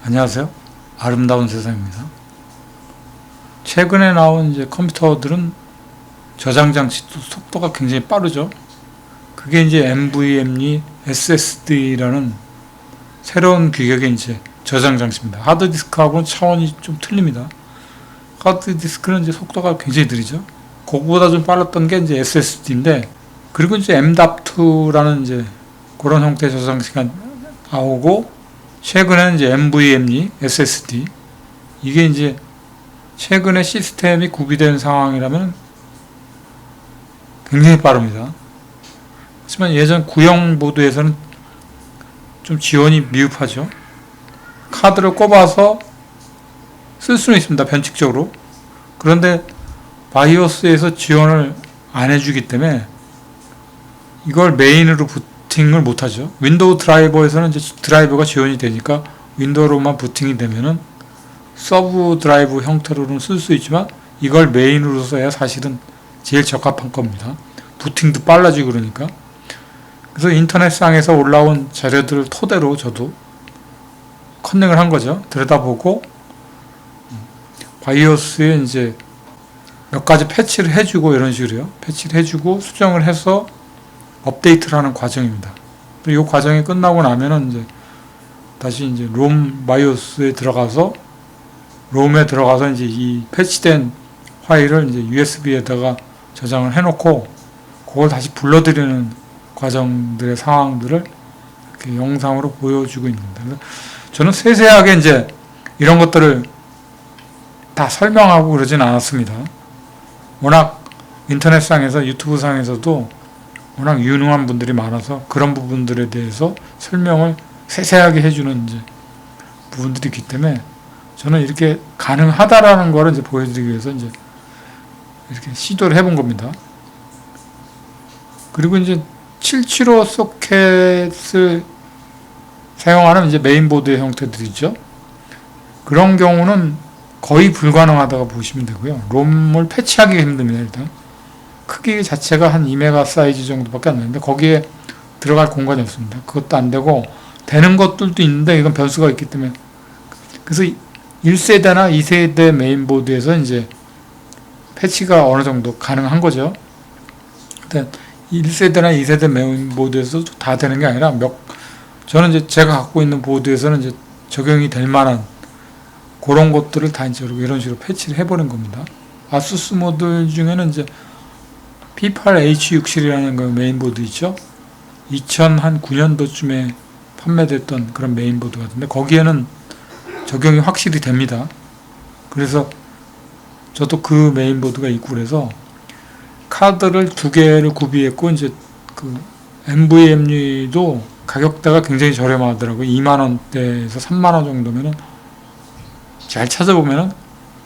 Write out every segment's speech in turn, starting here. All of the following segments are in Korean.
안녕하세요. 아름다운 세상입니다. 최근에 나온 이제 컴퓨터들은 저장 장치 속도가 굉장히 빠르죠. 그게 이제 NVMe SSD라는 새로운 규격의 이제 저장 장치입니다. 하드디스크하고는 차원이 좀 틀립니다. 하드디스크는 이제 속도가 굉장히 느리죠. 그거보다 좀 빨랐던 게 이제 SSD인데, 그리고 이제 M.2라는 이제 그런 형태의 저장치가 나오고, 최근에는 이제 NVMe SSD, 이게 이제 최근에 시스템이 구비된 상황이라면 굉장히 빠릅니다. 하지만 예전 구형 보드에서는 좀 지원이 미흡하죠. 카드를 꼽아서 쓸 수는 있습니다, 변칙적으로. 그런데 바이오스에서 지원을 안 해주기 때문에 이걸 메인으로 부팅을 못하죠. 윈도우 드라이버에서는 이제 드라이버가 지원이 되니까 윈도우로만 부팅이 되면은 서브 드라이브 형태로는 쓸 수 있지만, 이걸 메인으로 써야 사실은 제일 적합한 겁니다. 부팅도 빨라지고 그러니까. 그래서 인터넷상에서 올라온 자료들을 토대로 저도 컨닝을 한 거죠. 들여다보고 바이오스에 이제 몇 가지 패치를 해주고, 이런 식으로요. 패치를 해주고 수정을 해서 업데이트를 하는 과정입니다. 그리고 이 과정이 끝나고 나면은 이제 다시 이제 롬 바이오스에 들어가서, 롬에 들어가서 이제 이 패치된 파일을 이제 USB에다가 저장을 해놓고, 그걸 다시 불러들이는 과정들의 상황들을 이렇게 영상으로 보여주고 있습니다. 저는 세세하게 이제 이런 것들을 다 설명하고 그러진 않았습니다. 워낙 인터넷상에서, 유튜브상에서도 워낙 유능한 분들이 많아서 그런 부분들에 대해서 설명을 세세하게 해주는 이제 부분들이 있기 때문에, 저는 이렇게 가능하다라는 거를 이제 보여드리기 위해서 이제 이렇게 시도를 해본 겁니다. 그리고 이제 775 소켓을 사용하는 이제 메인보드의 형태들이죠. 그런 경우는 거의 불가능하다고 보시면 되고요. 롬을 패치하기가 힘듭니다, 일단. 크기 자체가 한 2메가 사이즈 정도밖에 안 되는데, 거기에 들어갈 공간이 없습니다. 그것도 안 되고, 되는 것들도 있는데, 이건 변수가 있기 때문에. 그래서 1세대나 2세대 메인보드에서 이제 패치가 어느 정도 가능한 거죠. 1세대나 2세대 메인보드에서 다 되는 게 아니라, 저는 이제 제가 갖고 있는 보드에서는 이제 적용이 될 만한 그런 것들을 다 이제 이런 식으로 패치를 해버린 겁니다. 아수스 모델 중에는 이제 P8H67이라는 그 메인보드 있죠. 2009년도쯤에 판매됐던 그런 메인보드 같은데, 거기에는 적용이 확실히 됩니다. 그래서 저도 그 메인보드가 있고, 그래서 카드를 2개를 구비했고, 이제 그 NVMe도 가격대가 굉장히 저렴하더라고요. 2만원대에서 3만원 정도면은, 잘 찾아보면은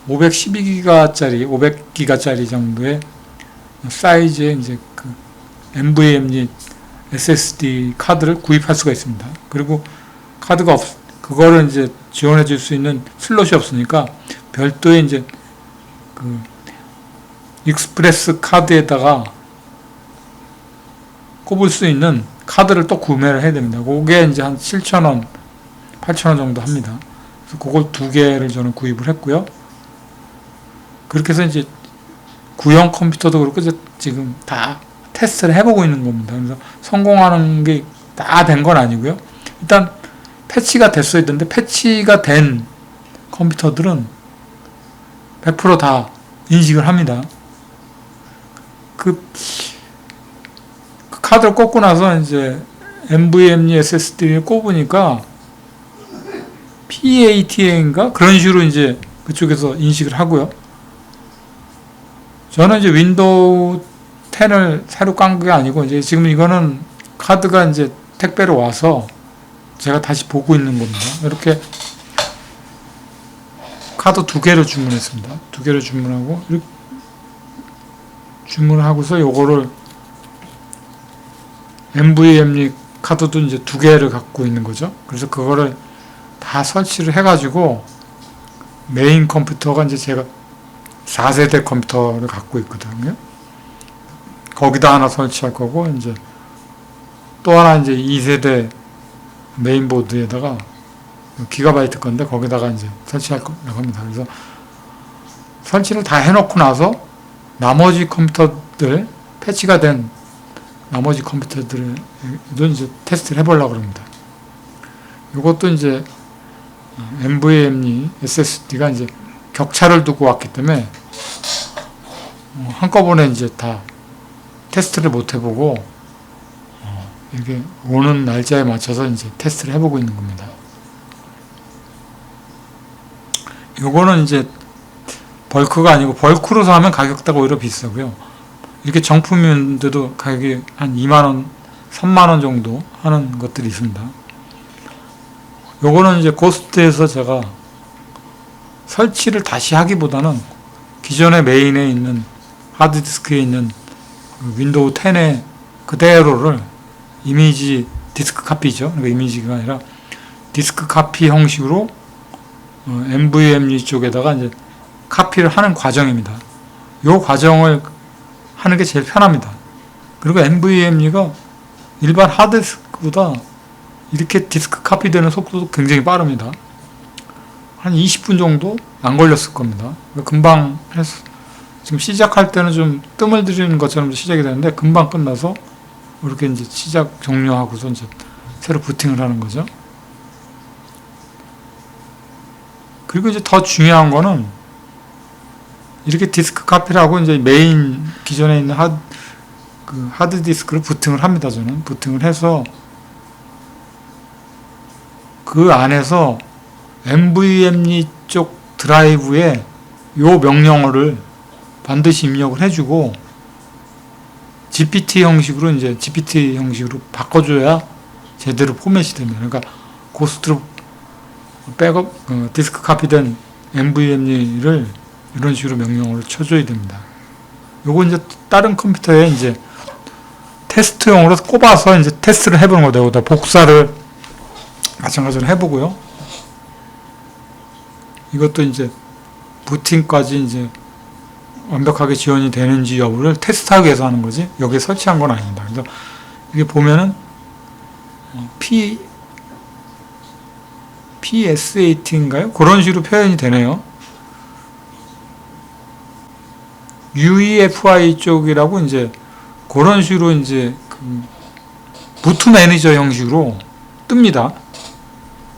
512기가짜리, 500기가짜리 정도의 사이즈의 이제 그 NVMe SSD 카드를 구입할 수가 있습니다. 그리고 카드가 그거를 이제 지원해 줄 수 있는 슬롯이 없으니까 별도의 이제 그 익스프레스 카드에다가 꼽을 수 있는 카드를 또 구매를 해야 됩니다. 그게 이제 한 7,000원, 8,000원 정도 합니다. 그래서 그걸 2개를 저는 구입을 했고요. 그렇게 해서 이제 구형 컴퓨터도 그렇고 지금 다 테스트를 해보고 있는 겁니다. 그래서 성공하는 게 다 된 건 아니고요. 일단 패치가 됐어야 되는데, 패치가 된 컴퓨터들은 100% 다 인식을 합니다. 그 카드를 꽂고 나서 이제 NVMe SSD를 꼽으니까 PATA인가? 그런 식으로 이제 그쪽에서 인식을 하고요. 저는 이제 윈도우 10을 새로 깐 게 아니고, 이제 지금 이거는 카드가 이제 택배로 와서 제가 다시 보고 있는 겁니다. 이렇게 카드 2개를 주문했습니다. 2개를 주문하고, 이렇게 주문하고서 요거를 NVMe 카드도 이제 2개를 갖고 있는 거죠. 그래서 그거를 다 설치를 해가지고, 메인 컴퓨터가 이제 제가 4세대 컴퓨터를 갖고 있거든요. 거기다 하나 설치할 거고, 이제 또 하나 이제 2세대 메인보드에다가 기가바이트 건데 거기다가 이제 설치할 거라고 합니다. 그래서 설치를 다 해놓고 나서 나머지 컴퓨터들, 패치가 된 나머지 컴퓨터들도 이제 테스트를 해보려고 합니다. 이것도 이제 NVMe SSD가 이제 격차를 두고 왔기 때문에 한꺼번에 이제 다 테스트를 못 해보고 이렇게 오는 날짜에 맞춰서 이제 테스트를 해보고 있는 겁니다. 요거는 이제 벌크가 아니고 벌크로 사면 가격대가 오히려 비싸고요. 이렇게 정품인데도 가격이 한 2만원, 3만원 정도 하는 것들이 있습니다. 요거는 이제 고스트에서 제가 설치를 다시 하기보다는 기존의 메인에 있는 하드디스크에 있는 윈도우 10의 그대로를 이미지 디스크 카피죠. 그러니까 이미지가 아니라 디스크 카피 형식으로 NVMe 쪽에다가 이제 카피를 하는 과정입니다. 이 과정을 하는 게 제일 편합니다. 그리고 NVMe가 일반 하드디스크보다 이렇게 디스크 카피되는 속도도 굉장히 빠릅니다. 한 20분 정도 안 걸렸을 겁니다. 금방 해서 지금 시작할 때는 좀 뜸을 들이는 것처럼 시작이 되는데 금방 끝나서 이렇게 이제 시작 종료하고서 이제 새로 부팅을 하는 거죠. 그리고 이제 더 중요한 거는 이렇게 디스크 카피를 하고 이제 메인 기존에 있는 하드 디스크를 부팅을 합니다. 저는 부팅을 해서 그 안에서 NVMe 쪽 드라이브에 요 명령어를 반드시 입력을 해주고 GPT 형식으로 바꿔줘야 제대로 포맷이 됩니다. 그러니까 고스트로 백업 디스크 카피된 NVMe를 이런 식으로 명령어를 쳐줘야 됩니다. 요거 이제 다른 컴퓨터에 이제 테스트용으로 꼽아서 이제 테스트를 해보는 거다. 여기다 복사를 마찬가지로 해보고요. 이것도 이제 부팅까지 이제 완벽하게 지원이 되는지 여부를 테스트하기 위해서 하는 거지 여기에 설치한 건 아닙니다. 그래서 이게 보면은 PSAT인가요? 그런 식으로 표현이 되네요. UEFI 쪽이라고 이제 그런 식으로 이제 부트 매니저 형식으로 뜹니다.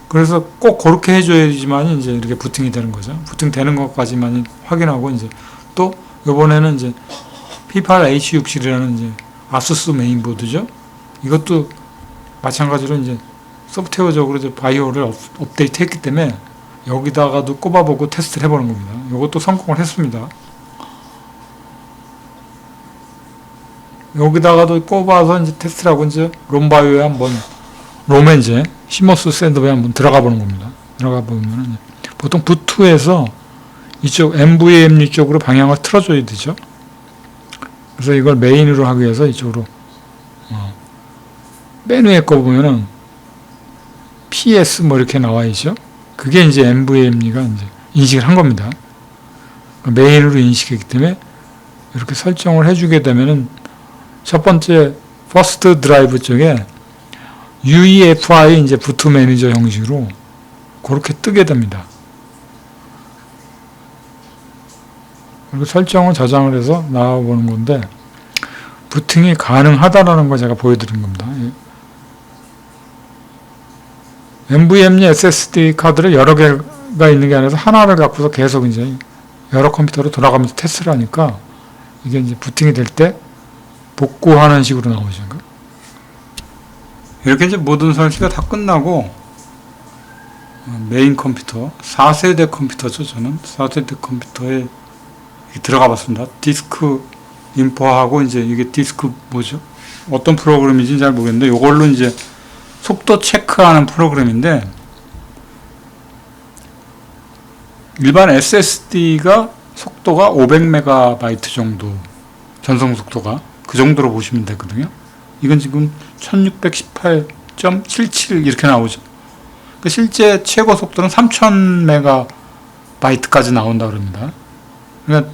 그래서 꼭 그렇게 해줘야지만 이제 이렇게 부팅이 되는 거죠. 부팅 되는 것까지만 확인하고 이제 또 이번에는 이제 P8H67이라는 이제 아수스 메인보드죠. 이것도 마찬가지로 이제 소프트웨어적으로 이제 바이오를 업데이트 했기 때문에 여기다가도 꼽아보고 테스트를 해보는 겁니다. 이것도 성공을 했습니다. 여기다가도 꼽아서 이제 테스트를 하고 이제 롬바이오에 한번 롬에 이제 시모스 샌드에 한번 들어가 보는 겁니다. 들어가 보면은 보통 부트에서 이쪽 NVMe 쪽으로 방향을 틀어줘야 되죠. 그래서 이걸 메인으로 하기 위해서 이쪽으로 맨 위에 거 보면은 PS 뭐 이렇게 나와 있죠. 그게 이제 NVMe가 이제 인식을 한 겁니다. 메인으로 인식했기 때문에 이렇게 설정을 해주게 되면은 첫 번째 퍼스트 드라이브 쪽에 UEFI 이제 부트 매니저 형식으로 그렇게 뜨게 됩니다. 그리고 설정을 저장을 해서 나와보는 건데 부팅이 가능하다라는 걸 제가 보여드린 겁니다. NVMe SSD 카드를 여러 개가 있는 게 아니라 하나를 갖고서 계속 이제 여러 컴퓨터로 돌아가면서 테스트를 하니까 이게 이제 부팅이 될 때 복구하는 식으로 나오죠. 이렇게 이제 모든 설치가 다 끝나고 메인 컴퓨터 4세대 컴퓨터죠. 저는 4세대 컴퓨터에 들어가 봤습니다. 디스크 인포하고 이제 이게 디스크 뭐죠? 어떤 프로그램인지 잘 모르겠는데 이걸로 이제 속도 체크하는 프로그램인데 일반 SSD가 속도가 500MB 정도 전송 속도가 그 정도로 보시면 되거든요. 이건 지금 1618.77 이렇게 나오죠. 실제 최고 속도는 3000MB까지 나온다 그럽니다. 그러니까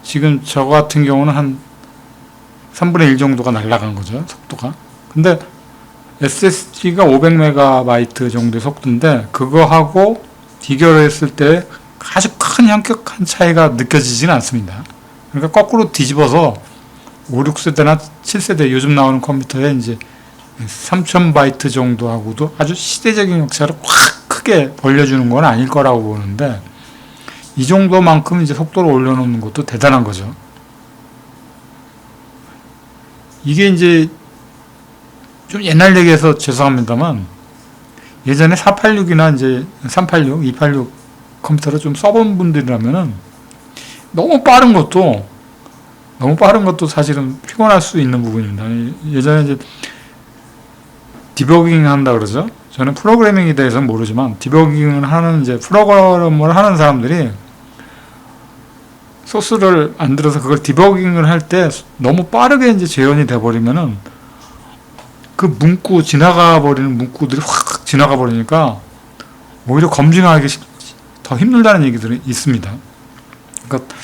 지금 저 같은 경우는 한 3분의 1 정도가 날아간 거죠, 속도가. 근데 SSD가 500MB 정도의 속도인데 그거하고 비교를 했을 때 아주 큰 현격한 차이가 느껴지지는 않습니다. 그러니까 거꾸로 뒤집어서 5, 6세대나 7세대 요즘 나오는 컴퓨터에 이제 3000바이트 정도하고도 아주 시대적인 격차를 확 크게 벌려주는 건 아닐 거라고 보는데 이 정도만큼 이제 속도를 올려놓는 것도 대단한 거죠. 이게 이제 좀 옛날 얘기해서 죄송합니다만 예전에 486이나 이제 386, 286 컴퓨터를 좀 써본 분들이라면은 너무 빠른 것도 사실은 피곤할 수 있는 부분입니다. 예전에 이제 디버깅 한다 그러죠. 저는 프로그래밍에 대해서는 모르지만 디버깅을 하는 이제 프로그래머를 하는 사람들이 소스를 안 들어서 그걸 디버깅을 할 때 너무 빠르게 이제 재현이 돼버리면은 그 문구 지나가 버리는 문구들이 확 지나가 버리니까 오히려 검증하기 더 힘들다는 얘기들이 있습니다. 그러니까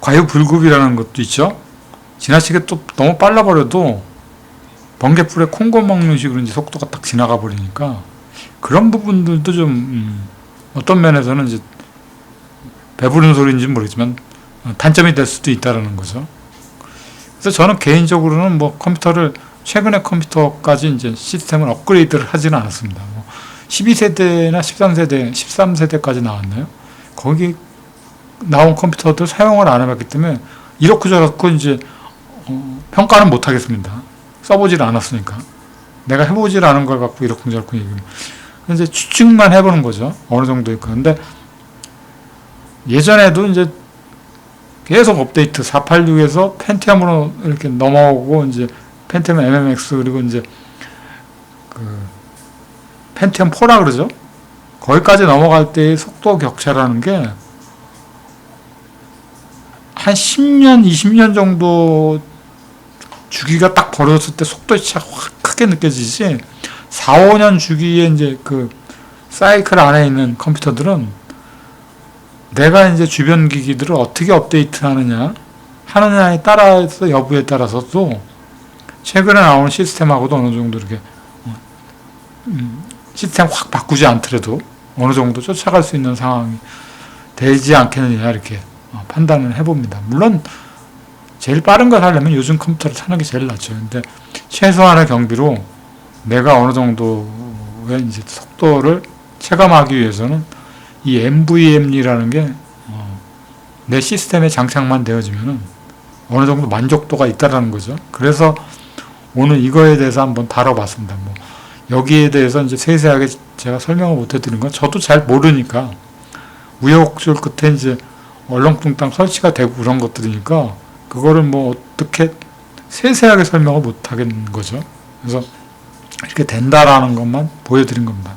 과유불급이라는 것도 있죠. 지나치게 또 너무 빨라 버려도 번개불에 콩고 먹는 식으로 이제 속도가 딱 지나가 버리니까 그런 부분들도 좀 어떤 면에서는 이제 배부른 소리인지는 모르겠지만 단점이 될 수도 있다라는 거죠. 그래서 저는 개인적으로는 뭐 컴퓨터를 최근의 컴퓨터까지 이제 시스템을 업그레이드를 하지는 않았습니다. 뭐 12세대나 13세대, 13세대까지 나왔나요? 거기 나온 컴퓨터들 사용을 안 해봤기 때문에 이렇고 저렇고 이제 평가는 못 하겠습니다. 써보질 않았으니까. 내가 해보질 않은 걸 갖고 이렇고 저렇고 얘기하면 이제 추측만 해보는 거죠. 어느 정도일까. 근데 예전에도 이제 계속 업데이트 486에서 펜티엄으로 이렇게 넘어오고 이제 펜티엄 MMX 그리고 이제 그 펜티엄 4라 그러죠. 거기까지 넘어갈 때의 속도 격차라는 게 한 10년, 20년 정도 주기가 딱 벌어졌을 때 속도 차가 확 크게 느껴지지 4, 5년 주기에 이제 그 사이클 안에 있는 컴퓨터들은 내가 이제 주변 기기들을 어떻게 업데이트 하느냐에 따라서 여부에 따라서도 최근에 나오는 시스템하고도 어느 정도 이렇게 시스템 확 바꾸지 않더라도 어느 정도 쫓아갈 수 있는 상황이 되지 않겠느냐 이렇게 판단을 해봅니다. 물론 제일 빠른 걸 하려면 요즘 컴퓨터를 사는 게 제일 낫죠. 근데 최소한의 경비로 내가 어느 정도의 이제 속도를 체감하기 위해서는 이 NVMe라는 게 내 시스템에 장착만 되어지면은 어느 정도 만족도가 있다라는 거죠. 그래서 오늘 이거에 대해서 한번 다뤄봤습니다. 뭐 여기에 대해서 이제 세세하게 제가 설명을 못 해드린 건 저도 잘 모르니까 우여곡절 끝에 이제 얼렁뚱땅 설치가 되고 그런 것들이니까 그거를 뭐 어떻게 세세하게 설명을 못 하겠는 거죠. 그래서 이렇게 된다라는 것만 보여드린 겁니다.